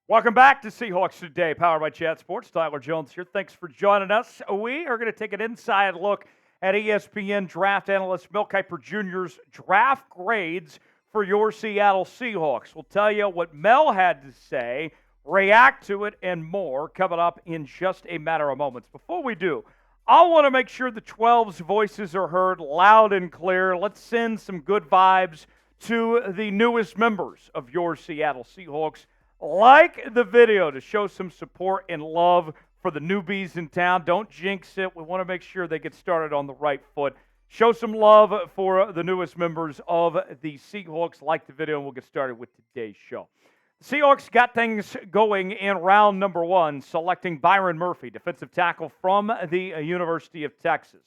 Welcome back to Seahawks Today, powered by Chat Sports. Tylert Jones here. Thanks for joining us. We are going to take an inside look at ESPN draft analyst Mel Kiper Jr.'s draft grades for your Seattle Seahawks. We'll tell you what Mel had to say, react to it, and more coming up in just a matter of moments. Before we do, I want to make sure the 12's voices are heard loud and clear. Let's send some good vibes to the newest members of your Seattle Seahawks. Like the video to show some support and love for the newbies in town. Don't jinx it. We want to make sure they get started on the right foot. Show some love for the newest members of the Seahawks. Like the video, and we'll get started with today's show. The Seahawks got things going in round number 1, selecting Byron Murphy, defensive tackle from the University of Texas.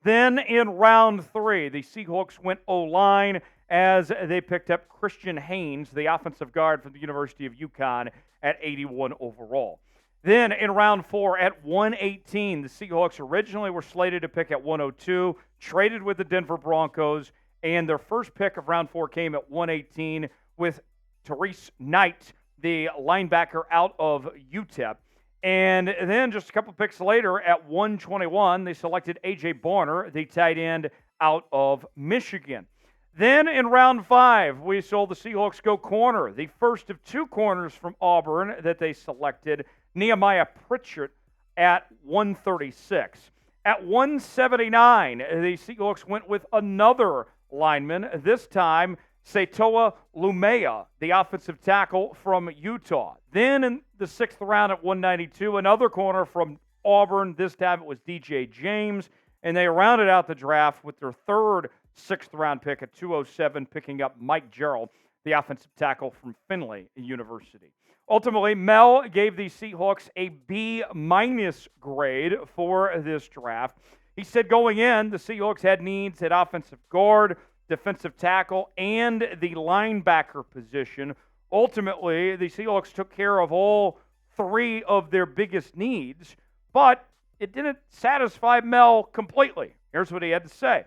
Then in round 3, the Seahawks went O-line as they picked up Christian Haynes, the offensive guard from the University of UConn, at 81 overall. Then in round 4 at 118, the Seahawks originally were slated to pick at 102, traded with the Denver Broncos, and their first pick of round 4 came at 118 with Therese Knight, the linebacker out of UTEP. And then just a couple picks later at 121, they selected A.J. Barner, the tight end out of Michigan. Then in round 5, we saw the Seahawks go corner, the first of 2 corners from Auburn that they selected, Nehemiah Pritchett at 136. At 179, the Seahawks went with another lineman, this time Setoa Lumea, the offensive tackle from Utah. Then in the 6th round at 192, another corner from Auburn, this time it was DJ James, and they rounded out the draft with their third 6th-round pick at 207, picking up Mike Gerald, the offensive tackle from Findlay University. Ultimately, Mel gave the Seahawks a B- grade for this draft. He said going in, the Seahawks had needs at offensive guard, defensive tackle, and the linebacker position. Ultimately, the Seahawks took care of all 3 of their biggest needs, but it didn't satisfy Mel completely. Here's what he had to say.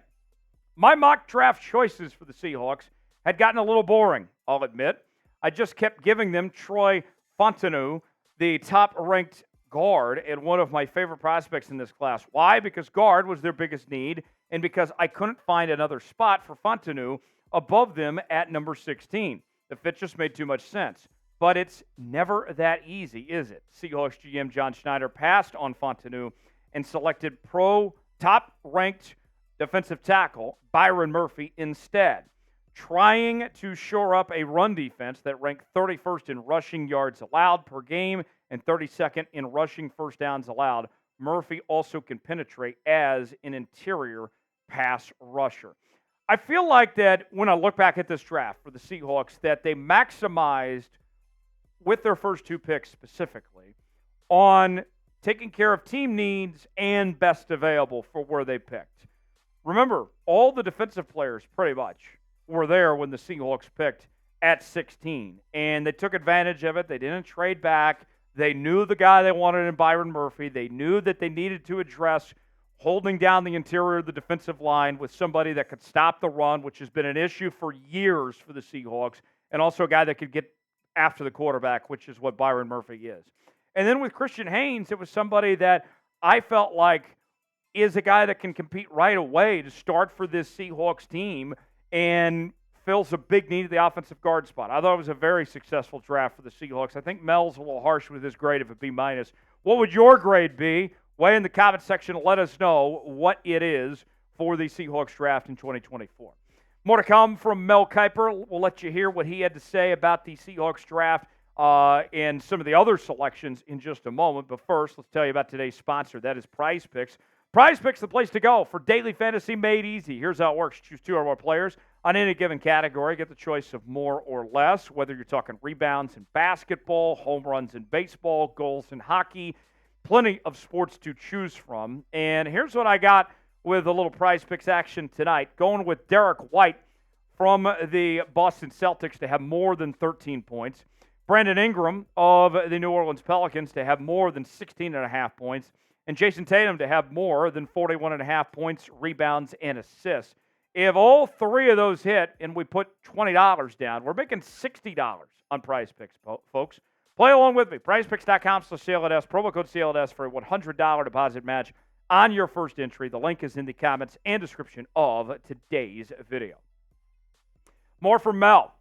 My mock draft choices for the Seahawks had gotten a little boring, I'll admit. I just kept giving them Troy Fontenot, the top-ranked guard and one of my favorite prospects in this class. Why? Because guard was their biggest need, and because I couldn't find another spot for Fontenot above them at number 16. The fit just made too much sense. But it's never that easy, is it? Seahawks GM John Schneider passed on Fontenot and selected top-ranked defensive tackle Byron Murphy instead, trying to shore up a run defense that ranked 31st in rushing yards allowed per game and 32nd in rushing first downs allowed. Murphy also can penetrate as an interior pass rusher. I feel like that when I look back at this draft for the Seahawks, that they maximized with their first 2 picks specifically on taking care of team needs and best available for where they picked. Remember, all the defensive players pretty much were there when the Seahawks picked at 16, and they took advantage of it. They didn't trade back. They knew the guy they wanted in Byron Murphy. They knew that they needed to address holding down the interior of the defensive line with somebody that could stop the run, which has been an issue for years for the Seahawks, and also a guy that could get after the quarterback, which is what Byron Murphy is. And then with Christian Haynes, it was somebody that I felt like is a guy that can compete right away to start for this Seahawks team and fills a big need at the offensive guard spot. I thought it was a very successful draft for the Seahawks. I think Mel's a little harsh with his grade of a B-. What would your grade be? Weigh in the comment section. Let us know what it is for the Seahawks draft in 2024. More to come from Mel Kiper. We'll let you hear what he had to say about the Seahawks draft and some of the other selections in just a moment. But first, let's tell you about today's sponsor. That is Prize Picks. Prize Picks, the place to go for daily fantasy made easy. Here's how it works. Choose 2 or more players on any given category. Get the choice of more or less, whether you're talking rebounds in basketball, home runs in baseball, goals in hockey. Plenty of sports to choose from. And here's what I got with a little Prize Picks action tonight. Going with Derek White from the Boston Celtics to have more than 13 points. Brandon Ingram of the New Orleans Pelicans to have more than 16.5 points. And Jason Tatum to have more than 41.5 points, rebounds, and assists. If all 3 of those hit and we put $20 down, we're making $60 on Prize Picks, folks. Play along with me. PrizePicks.com/CLNS. Promo code CLNS for a $100 deposit match on your first entry. The link is in the comments and description of today's video. More from Mel.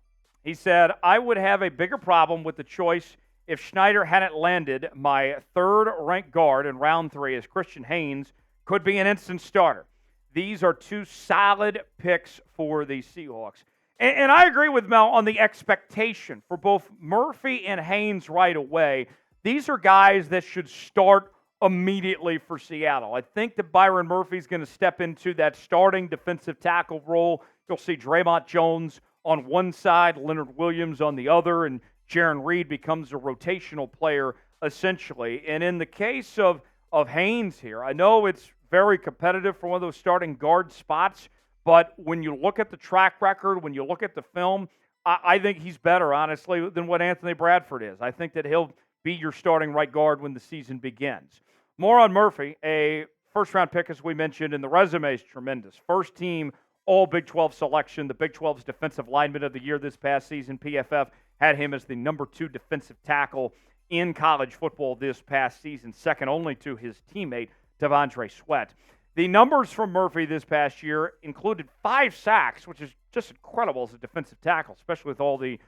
He said, I would have a bigger problem with the choice if Schneider hadn't landed my third-ranked guard in round 3, as Christian Haynes could be an instant starter. These are two solid picks for the Seahawks. And I agree with Mel on the expectation for both Murphy and Haynes right away. These are guys that should start immediately for Seattle. I think that Byron Murphy's going to step into that starting defensive tackle role. You'll see Tylert Jones on one side, Leonard Williams on the other, and Jarran Reed becomes a rotational player essentially. And in the case of Haynes here, I know it's very competitive for one of those starting guard spots, but when you look at the track record, when you look at the film, I think he's better, honestly, than what Anthony Bradford is. I think that he'll be your starting right guard when the season begins. More on Murphy, a first-round pick, as we mentioned, and the resume is tremendous. First team all Big 12 selection, the Big 12's Defensive Lineman of the Year this past season. PFF had him as the number 2 defensive tackle in college football this past season, second only to his teammate, T'Vondre Sweat. The numbers from Murphy this past year included 5 sacks, which is just incredible as a defensive tackle, especially with all the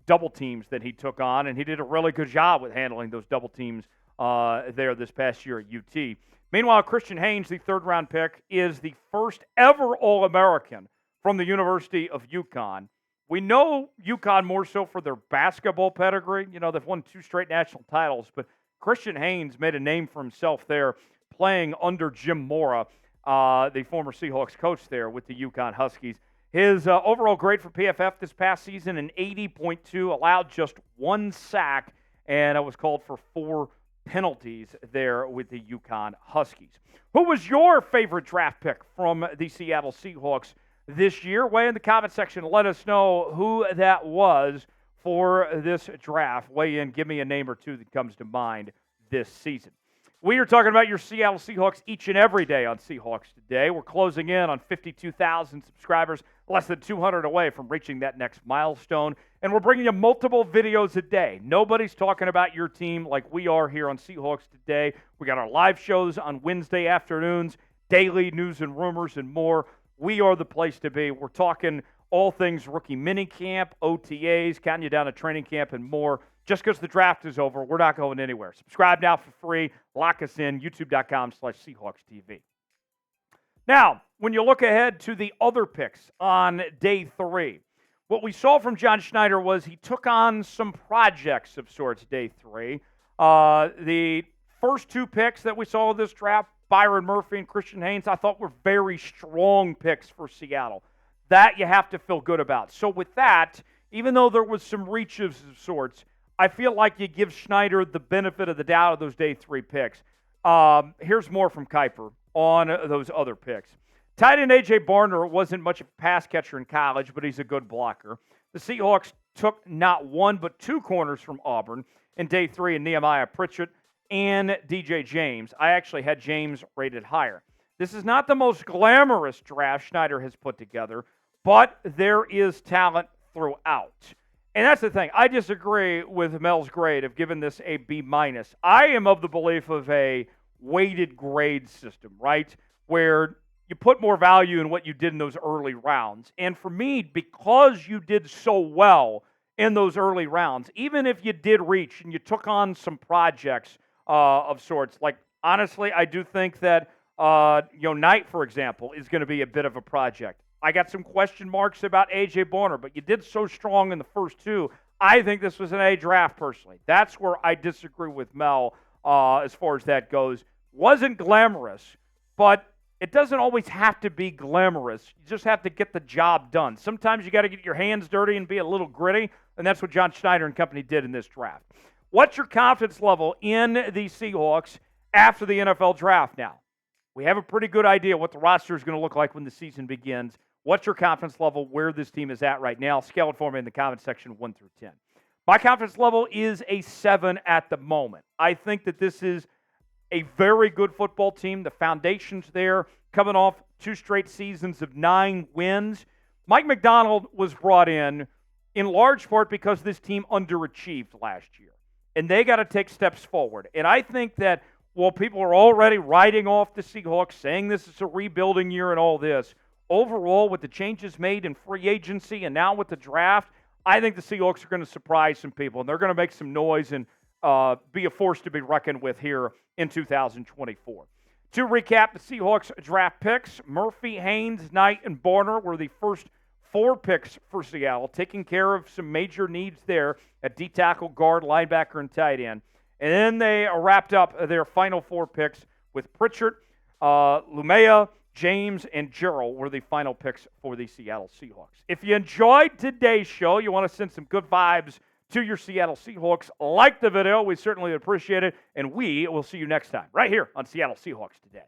double teams that he took on, and he did a really good job with handling those double teams there this past year at UT. Meanwhile, Christian Haynes, the third-round pick, is the first ever All-American from the University of UConn. We know UConn more so for their basketball pedigree. You know, they've won 2 straight national titles, but Christian Haynes made a name for himself there playing under Jim Mora, the former Seahawks coach there with the UConn Huskies. His overall grade for PFF this past season, an 80.2, allowed just 1 sack, and it was called for 4 penalties there with the UConn Huskies. Who was your favorite draft pick from the Seattle Seahawks this year? Weigh in the comment section. Let us know who that was for this draft. Weigh in. Give me a name or two that comes to mind this season. We are talking about your Seattle Seahawks each and every day on Seahawks Today. We're closing in on 52,000 subscribers, less than 200 away from reaching that next milestone. And we're bringing you multiple videos a day. Nobody's talking about your team like we are here on Seahawks Today. We got our live shows on Wednesday afternoons, daily news and rumors and more. We are the place to be. We're talking all things rookie minicamp, OTAs, counting you down to training camp and more. Just because the draft is over, we're not going anywhere. Subscribe now for free. Lock us in, youtube.com/SeahawksTV. Now, when you look ahead to the other picks on day 3, what we saw from John Schneider was he took on some projects of sorts day 3. The first 2 picks that we saw in this draft, Byron Murphy and Christian Haynes, I thought were very strong picks for Seattle. That you have to feel good about. So with that, even though there was some reaches of sorts, I feel like you give Schneider the benefit of the doubt of those day 3 picks. Here's more from Kiper on those other picks. Tight end A.J. Barner wasn't much of a pass catcher in college, but he's a good blocker. The Seahawks took not 1 but 2 corners from Auburn in day 3 in Nehemiah Pritchett and DJ James. I actually had James rated higher. This is not the most glamorous draft Schneider has put together, but there is talent throughout. And that's the thing. I disagree with Mel's grade of giving this a B-. I am of the belief of a weighted grade system, right? Where you put more value in what you did in those early rounds. And for me, because you did so well in those early rounds, even if you did reach and you took on some projects of sorts, like honestly, I do think that Knight, for example, is going to be a bit of a project. I got some question marks about A.J. Barner, but you did so strong in the first 2. I think this was an A draft, personally. That's where I disagree with Mel as far as that goes. Wasn't glamorous, but it doesn't always have to be glamorous. You just have to get the job done. Sometimes you got to get your hands dirty and be a little gritty, and that's what John Schneider and company did in this draft. What's your confidence level in the Seahawks after the NFL draft now? We have a pretty good idea what the roster is going to look like when the season begins. What's your confidence level where this team is at right now? Scale it for me in the comment section 1 through 10. My confidence level is a 7 at the moment. I think that this is a very good football team. The foundation's there, coming off 2 straight seasons of 9 wins. Mike Macdonald was brought in in large part because this team underachieved last year. And they got to take steps forward. And I think that while people are already writing off the Seahawks, saying this is a rebuilding year and all this, overall, with the changes made in free agency and now with the draft, I think the Seahawks are going to surprise some people, and they're going to make some noise and be a force to be reckoned with here in 2024. To recap the Seahawks draft picks, Murphy, Haynes, Knight, and Barner were the first 4 picks for Seattle, taking care of some major needs there at D-tackle, guard, linebacker, and tight end. And then they wrapped up their final 4 picks with Pritchard, Lumea, James, and Gerald were the final picks for the Seattle Seahawks. If you enjoyed today's show, you want to send some good vibes to your Seattle Seahawks, like the video. We certainly appreciate it. And we will see you next time right here on Seattle Seahawks Today.